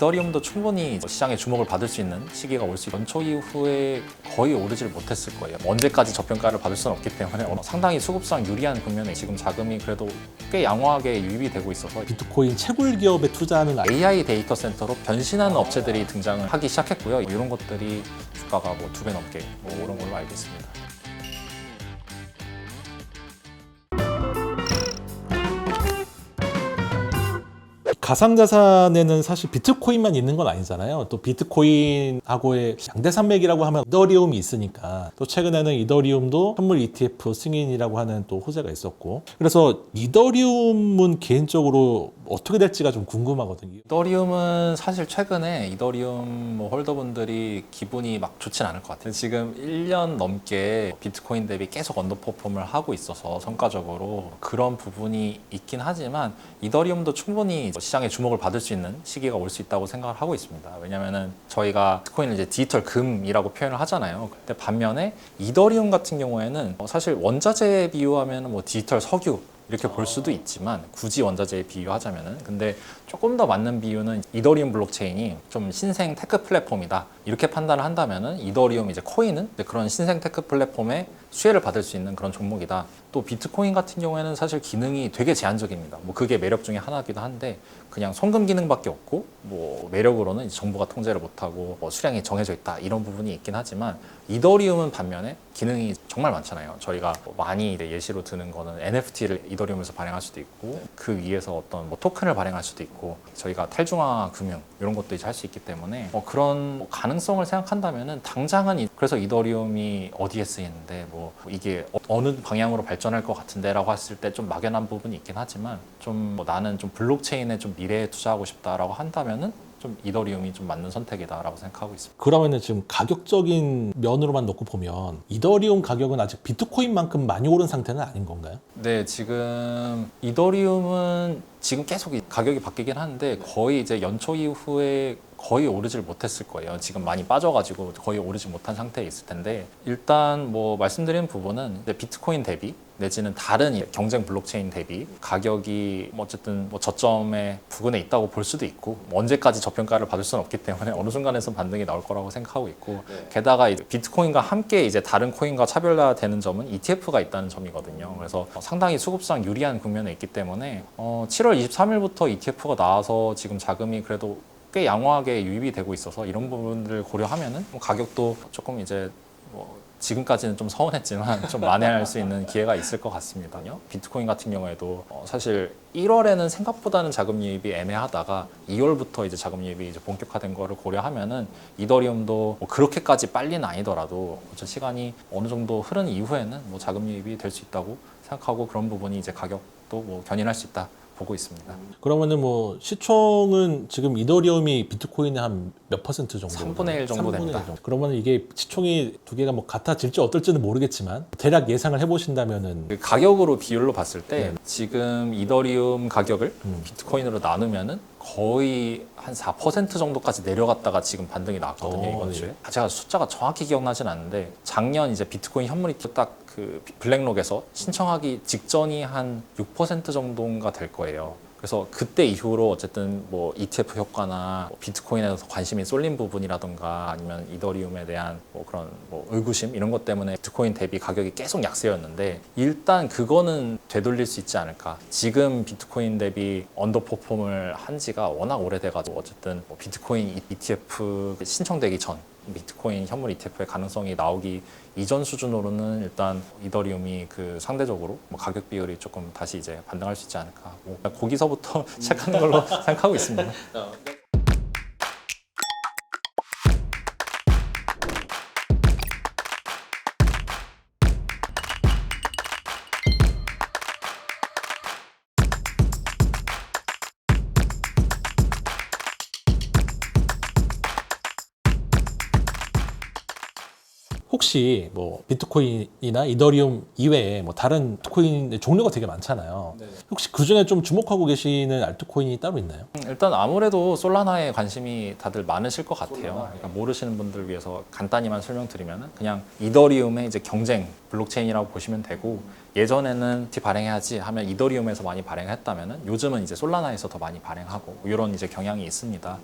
이더리움도 충분히 시장에 주목을 받을 수 있는 시기가 올 수 있고 연초 이후에 거의 오르질 못했을 거예요. 언제까지 저평가를 받을 수는 없기 때문에 상당히 수급상 유리한 국면에 지금 자금이 그래도 꽤 양호하게 유입이 되고 있어서 비트코인 채굴 기업에 투자하는 AI 데이터 센터로 변신하는 업체들이 등장을 하기 시작했고요. 이런 것들이 주가가 2배 넘게 오른 걸로 알고 있습니다. 가상자산에는 사실 비트코인만 있는 건 아니잖아요. 또 비트코인하고의 양대산맥이라고 하면 이더리움이 있으니까 또 최근에는 이더리움도 현물 ETF 승인이라고 하는 또 호재가 있었고 그래서 이더리움은 개인적으로 어떻게 될지가 좀 궁금하거든요. 이더리움은 사실 최근에 이더리움 홀더분들이 기분이 막 좋진 않을 것 같아요. 지금 1년 넘게 비트코인 대비 계속 언더퍼폼을 하고 있어서 성과적으로 그런 부분이 있긴 하지만 이더리움도 충분히 시장에 주목을 받을 수 있는 시기가 올 수 있다고 생각을 하고 있습니다. 왜냐면은 저희가 비트코인을 이제 디지털 금이라고 표현을 하잖아요. 근데 반면에 이더리움 같은 경우에는 사실 원자재에 비유하면 디지털 석유 이렇게 볼 수도 있지만 굳이 원자재에 비유하자면은 근데 조금 더 맞는 비유는 이더리움 블록체인이 좀 신생 테크 플랫폼이다 이렇게 판단을 한다면은 이더리움 이제 코인은 그런 신생 테크 플랫폼의 수혜를 받을 수 있는 그런 종목이다. 또 비트코인 같은 경우에는 사실 기능이 되게 제한적입니다. 그게 매력 중에 하나이기도 한데 그냥 송금 기능밖에 없고 매력으로는 정부가 통제를 못하고 수량이 정해져 있다 이런 부분이 있긴 하지만 이더리움은 반면에 기능이 정말 많잖아요. 저희가 많이 예시로 드는 거는 NFT를 이더리움에서 발행할 수도 있고 그 위에서 어떤 토큰을 발행할 수도 있고 저희가 탈중앙화 금융 이런 것도 이제 할 수 있기 때문에 그런 가능성을 생각한다면은 당장은 그래서 이더리움이 어디에 쓰이는데 이게 어느 방향으로 발전할 것 같은데라고 했을 때 좀 막연한 부분이 있긴 하지만 좀 나는 좀 블록체인에 좀 미래에 투자하고 싶다라고 한다면은 좀 이더리움이 좀 맞는 선택이다라고 생각하고 있습니다. 그러면은 지금 가격적인 면으로만 놓고 보면 이더리움 가격은 아직 비트코인만큼 많이 오른 상태는 아닌 건가요? 네, 지금 이더리움은 지금 계속 가격이 바뀌긴 하는데 거의 이제 연초 이후에 거의 오르질 못했을 거예요. 지금 많이 빠져가지고 거의 오르지 못한 상태에 있을 텐데 일단 말씀드린 부분은 이제 비트코인 대비 내지는 다른 경쟁 블록체인 대비 가격이 어쨌든 저점의 부근에 있다고 볼 수도 있고 언제까지 저평가를 받을 수는 없기 때문에 어느 순간에서 반등이 나올 거라고 생각하고 있고 게다가 이제 비트코인과 함께 이제 다른 코인과 차별화되는 점은 ETF가 있다는 점이거든요. 그래서 상당히 수급상 유리한 국면에 있기 때문에 7월 23일부터 ETF가 나와서 지금 자금이 그래도 꽤 양호하게 유입이 되고 있어서 이런 부분들을 고려하면은 가격도 조금 이제 지금까지는 좀 서운했지만 좀 만회할 수 있는 기회가 있을 것 같습니다. 비트코인 같은 경우에도 사실 1월에는 생각보다는 자금 유입이 애매하다가 2월부터 이제 자금 유입이 이제 본격화된 거를 고려하면은 이더리움도 그렇게까지 빨리는 아니더라도 시간이 어느 정도 흐른 이후에는 자금 유입이 될 수 있다고 생각하고 그런 부분이 이제 가격도 견인할 수 있다. 보고 있습니다. 그러면은 시총은 지금 이더리움이 비트코인의 한 몇 퍼센트 정도? 3분의 1 정도 됩니다. 그러면 이게 시총이 두 개가 같아질지 어떨지는 모르겠지만 대략 예상을 해보신다면은 그 가격으로 비율로 봤을 때 지금 이더리움 가격을 비트코인으로 나누면은 거의 한 4% 정도까지 내려갔다가 지금 반등이 나왔거든요. 이번 주에. 제가 숫자가 정확히 기억나진 않는데 작년 이제 비트코인 현물 ETF 딱 그 블랙록에서 신청하기 직전이 한 6% 정도인가 될 거예요. 그래서 그때 이후로 어쨌든 ETF 효과나 비트코인에서 관심이 쏠린 부분이라던가 아니면 이더리움에 대한 그런 의구심 이런 것 때문에 비트코인 대비 가격이 계속 약세였는데 일단 그거는 되돌릴 수 있지 않을까. 지금 비트코인 대비 언더퍼폼을 한 지가 워낙 오래돼가지고 어쨌든 비트코인 ETF 신청되기 전 비트코인 현물 ETF의 가능성이 나오기 이전 수준으로는 일단 이더리움이 상대적으로 가격 비율이 조금 다시 이제 반등할 수 있지 않을까. 거기서부터 시작하는 걸로 생각하고 있습니다. 혹시 비트코인이나 이더리움 이외에 다른 코인의 종류가 되게 많잖아요. 네. 혹시 그 중에 좀 주목하고 계시는 알트코인이 따로 있나요? 일단 아무래도 솔라나에 관심이 다들 많으실 것 같아요. 그러니까 모르시는 분들 위해서 간단히만 설명드리면 그냥 이더리움의 이제 경쟁 블록체인이라고 보시면 되고 예전에는 NFT 발행해야지 하면 이더리움에서 많이 발행했다면은 요즘은 이제 솔라나에서 더 많이 발행하고 이런 이제 경향이 있습니다.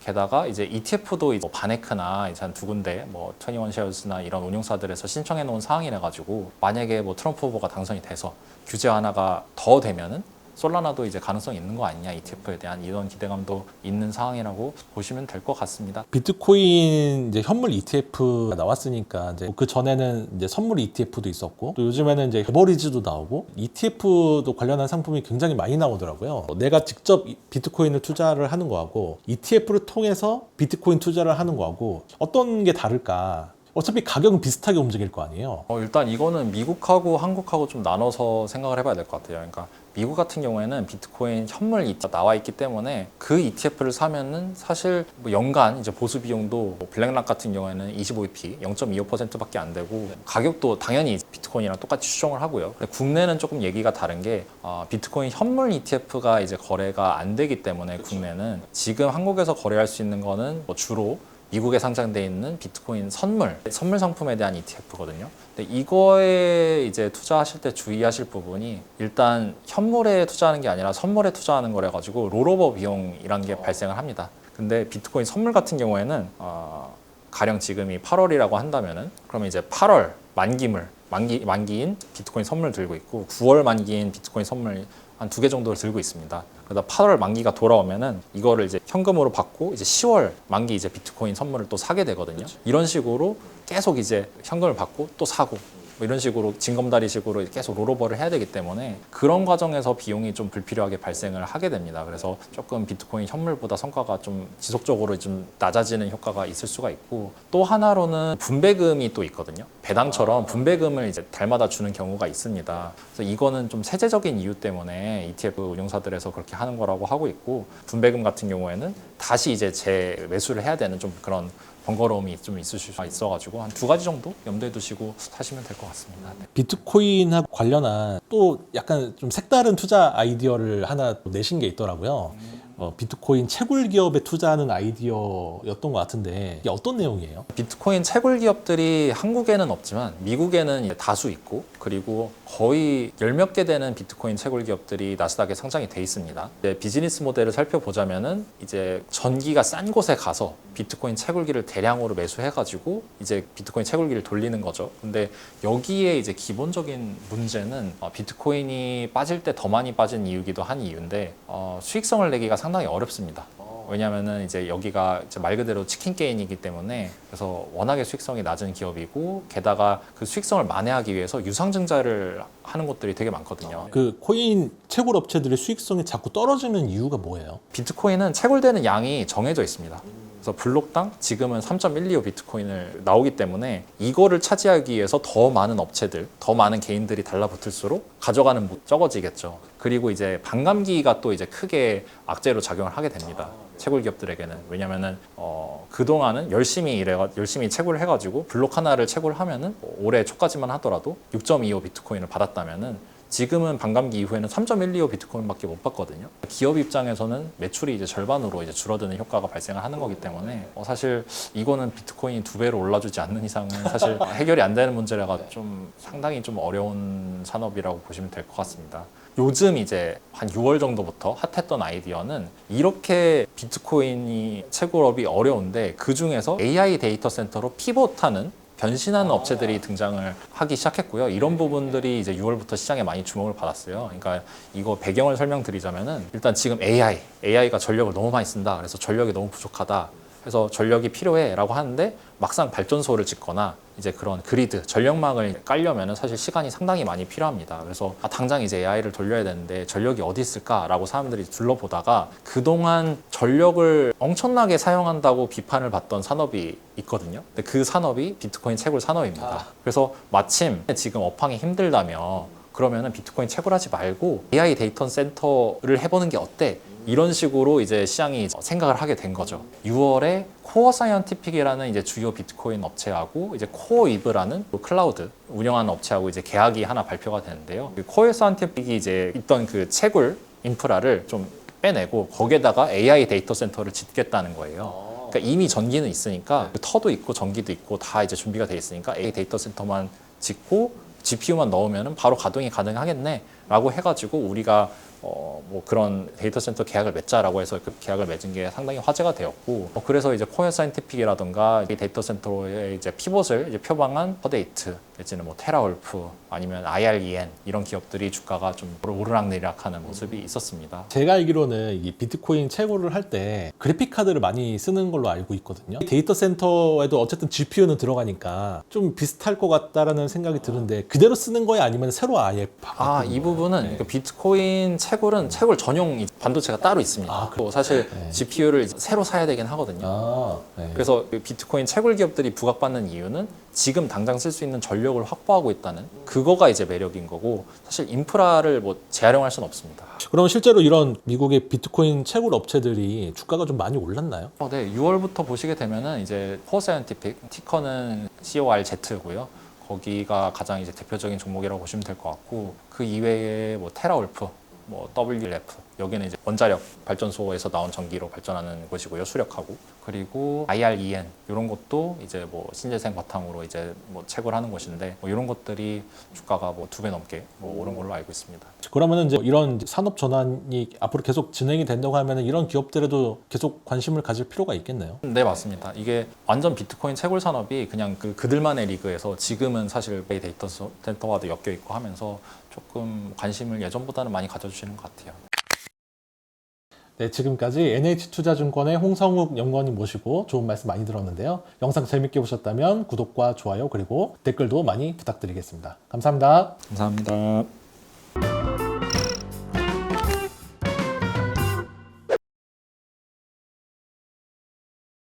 게다가 이제 ETF도 이제 뭐 바네크나 이제 한 두 군데 뭐 21쉐어스나 이런 운용사들에서 신청해 놓은 사항이라 가지고 만약에 뭐 트럼프 후보가 당선이 돼서 규제 완화가 더 되면은 솔라나도 이제 가능성이 있는 거 아니냐, ETF에 대한 이런 기대감도 있는 상황이라고 보시면 될 것 같습니다. 비트코인 이제 현물 ETF가 나왔으니까 이제 그 전에는 이제 선물 ETF도 있었고 또 요즘에는 이제 레버리지도 나오고 ETF도 관련한 상품이 굉장히 많이 나오더라고요. 내가 직접 비트코인을 투자를 하는 거하고 ETF를 통해서 비트코인 투자를 하는 거하고 어떤 게 다를까? 어차피 가격은 비슷하게 움직일 거 아니에요. 일단 이거는 미국하고 한국하고 좀 나눠서 생각을 해봐야 될 것 같아요. 그러니까 미국 같은 경우에는 비트코인 현물 ETF가 나와 있기 때문에 그 ETF를 사면은 사실 뭐 연간 이제 보수 비용도 뭐 블랙락 같은 경우에는 25bp 0.25%밖에 안 되고 가격도 당연히 비트코인이랑 똑같이 추정을 하고요. 근데 국내는 조금 얘기가 다른 게 비트코인 현물 ETF가 이제 거래가 안 되기 때문에 국내는 지금 한국에서 거래할 수 있는 거는 뭐 주로 미국에 상장돼 있는 비트코인 선물 상품에 대한 ETF거든요. 근데 이거에 이제 투자하실 때 주의하실 부분이 일단 현물에 투자하는 게 아니라 선물에 투자하는 거래 가지고 롤오버 비용이란 게 발생을 합니다. 근데 비트코인 선물 같은 경우에는 가령 지금이 8월이라고 한다면은 그러면 이제 8월 만기인 비트코인 선물 들고 있고 9월 만기인 비트코인 선물 한 2개 정도를 들고 있습니다. 그러다 8월 만기가 돌아오면은 이거를 이제 현금으로 받고 이제 10월 만기 이제 비트코인 선물을 또 사게 되거든요. 그렇죠. 이런 식으로 계속 이제 현금을 받고 또 사고 뭐 이런 식으로 징검다리식으로 계속 롤오버를 해야 되기 때문에 그런 과정에서 비용이 좀 불필요하게 발생을 하게 됩니다. 그래서 조금 비트코인 현물보다 성과가 좀 지속적으로 좀 낮아지는 효과가 있을 수가 있고 또 하나로는 분배금이 또 있거든요. 배당처럼 분배금을 이제 달마다 주는 경우가 있습니다. 그래서 이거는 좀 세제적인 이유 때문에 ETF 운용사들에서 그렇게 하는 거라고 하고 있고 분배금 같은 경우에는 다시 이제 재매수를 해야 되는 좀 그런 번거로움이 좀 있으실 수 있어가지고 한 2가지 정도 염두에 두시고 사시면 될 것 같습니다. 네. 비트코인하고 관련한 또 약간 좀 색다른 투자 아이디어를 하나 내신 게 있더라고요. 비트코인 채굴 기업에 투자하는 아이디어였던 것 같은데 이게 어떤 내용이에요? 비트코인 채굴 기업들이 한국에는 없지만 미국에는 이제 다수 있고 그리고 거의 10몇 개 되는 비트코인 채굴 기업들이 나스닥에 상장이 돼 있습니다. 이제 비즈니스 모델을 살펴보자면은 이제 전기가 싼 곳에 가서 비트코인 채굴기를 대량으로 매수해가지고 이제 비트코인 채굴기를 돌리는 거죠. 근데 여기에 이제 기본적인 문제는 비트코인이 빠질 때 더 많이 빠진 이유기도 한 이유인데 수익성을 내기가 상당히 어렵습니다. 왜냐하면은 이제 여기가 이제 말 그대로 치킨 게임이기 때문에 그래서 워낙에 수익성이 낮은 기업이고 게다가 그 수익성을 만회하기 위해서 유상증자를 하는 곳들이 되게 많거든요. 그 코인 채굴 업체들의 수익성이 자꾸 떨어지는 이유가 뭐예요? 비트코인은 채굴되는 양이 정해져 있습니다. 그래서 블록당 지금은 3.125 비트코인을 나오기 때문에 이거를 차지하기 위해서 더 많은 업체들, 더 많은 개인들이 달라붙을수록 가져가는 무 적어지겠죠. 그리고 이제 반감기가 또 이제 크게 악재로 작용을 하게 됩니다. 채굴 기업들에게는. 왜냐면은 그동안은 열심히 채굴을 해가지고 블록 하나를 채굴하면은 올해 초까지만 하더라도 6.25 비트코인을 받았다면은 지금은 반감기 이후에는 3.125 비트코인밖에 못 받거든요. 기업 입장에서는 매출이 이제 절반으로 이제 줄어드는 효과가 발생을 하는 거기 때문에 사실 이거는 비트코인이 2배로 올라주지 않는 이상은 사실 해결이 안 되는 문제라가 좀 상당히 좀 어려운 산업이라고 보시면 될 것 같습니다. 요즘 이제 한 6월 정도부터 핫했던 아이디어는 이렇게 비트코인이 채굴업이 어려운데 그 중에서 AI 데이터 센터로 피봇하는 변신하는 업체들이 등장을 하기 시작했고요. 이런 부분들이 이제 6월부터 시장에 많이 주목을 받았어요. 그러니까 이거 배경을 설명드리자면은 일단 지금 AI가 전력을 너무 많이 쓴다. 그래서 전력이 너무 부족하다. 그래서 전력이 필요해라고 하는데 막상 발전소를 짓거나 이제 그런 그리드, 전력망을 깔려면 사실 시간이 상당히 많이 필요합니다. 그래서 당장 이제 AI를 돌려야 되는데 전력이 어디 있을까라고 사람들이 둘러보다가 그동안 전력을 엄청나게 사용한다고 비판을 받던 산업이 있거든요. 근데 그 산업이 비트코인 채굴 산업입니다. 그래서 마침 지금 업황이 힘들다며 그러면은 비트코인 채굴하지 말고 AI 데이터 센터를 해보는 게 어때? 이런 식으로 이제 시장이 생각을 하게 된 거죠. 6월에 코어 사이언티픽이라는 이제 주요 비트코인 업체하고 이제 코어이브라는 클라우드 운영하는 업체하고 이제 계약이 하나 발표가 되는데요. 코어 사이언티픽이 이제 있던 그 채굴 인프라를 좀 빼내고 거기에다가 AI 데이터 센터를 짓겠다는 거예요. 그러니까 이미 전기는 있으니까 터도 있고 전기도 있고 다 이제 준비가 돼 있으니까 AI 데이터 센터만 짓고 GPU만 넣으면 바로 가동이 가능하겠네 라고 해가지고 우리가 뭐 그런 데이터 센터 계약을 맺자라고 해서 그 계약을 맺은 게 상당히 화제가 되었고 그래서 이제 코어 사이언티픽이라든가 이 데이터 센터의 이제 피봇을 이제 표방한 허데이트 내지는 뭐 테라울프 아니면 IREN 이런 기업들이 주가가 좀 오르락내리락하는 모습이 있었습니다. 제가 알기로는 이 비트코인 채굴을 할 때 그래픽 카드를 많이 쓰는 걸로 알고 있거든요. 데이터 센터에도 어쨌든 GPU는 들어가니까 좀 비슷할 것 같다라는 생각이 드는데 그대로 쓰는 거야 아니면 새로 아예 바꾸는 이 거예요? 부분은 네. 그 비트코인 채굴은 채굴 전용 반도체가 따로 있습니다. 또 사실 네. GPU를 새로 사야 되긴 하거든요. 네. 그래서 그 비트코인 채굴 기업들이 부각받는 이유는 지금 당장 쓸 수 있는 전력을 확보하고 있다는 그거가 이제 매력인 거고 사실 인프라를 뭐 재활용할 수는 없습니다. 그럼 실제로 이런 미국의 비트코인 채굴 업체들이 주가가 좀 많이 올랐나요? 네, 6월부터 보시게 되면은 이제 코어 사이언티픽 티커는 CORZ고요. 거기가 가장 이제 대표적인 종목이라고 보시면 될 것 같고 그 이외에 뭐 테라울프, 뭐 WLF 여기는 이제 원자력 발전소에서 나온 전기로 발전하는 곳이고요. 수력하고 그리고 IREN 이런 것도 이제 뭐 신재생 바탕으로 이제 뭐 채굴하는 곳인데 뭐 이런 것들이 주가가 뭐 2배 넘게 뭐 오른 걸로 알고 있습니다. 그러면은 이제 이런 산업 전환이 앞으로 계속 진행이 된다고 하면은 이런 기업들에도 계속 관심을 가질 필요가 있겠네요. 네, 맞습니다. 이게 완전 비트코인 채굴 산업이 그냥 그들만의 리그에서 지금은 사실 데이터 센터와도 엮여 있고 하면서 조금 관심을 예전보다는 많이 가져주시는 것 같아요. 네, 지금까지 NH투자증권의 홍성욱 연구원님 모시고 좋은 말씀 많이 들었는데요. 영상 재밌게 보셨다면 구독과 좋아요 그리고 댓글도 많이 부탁드리겠습니다. 감사합니다. 감사합니다.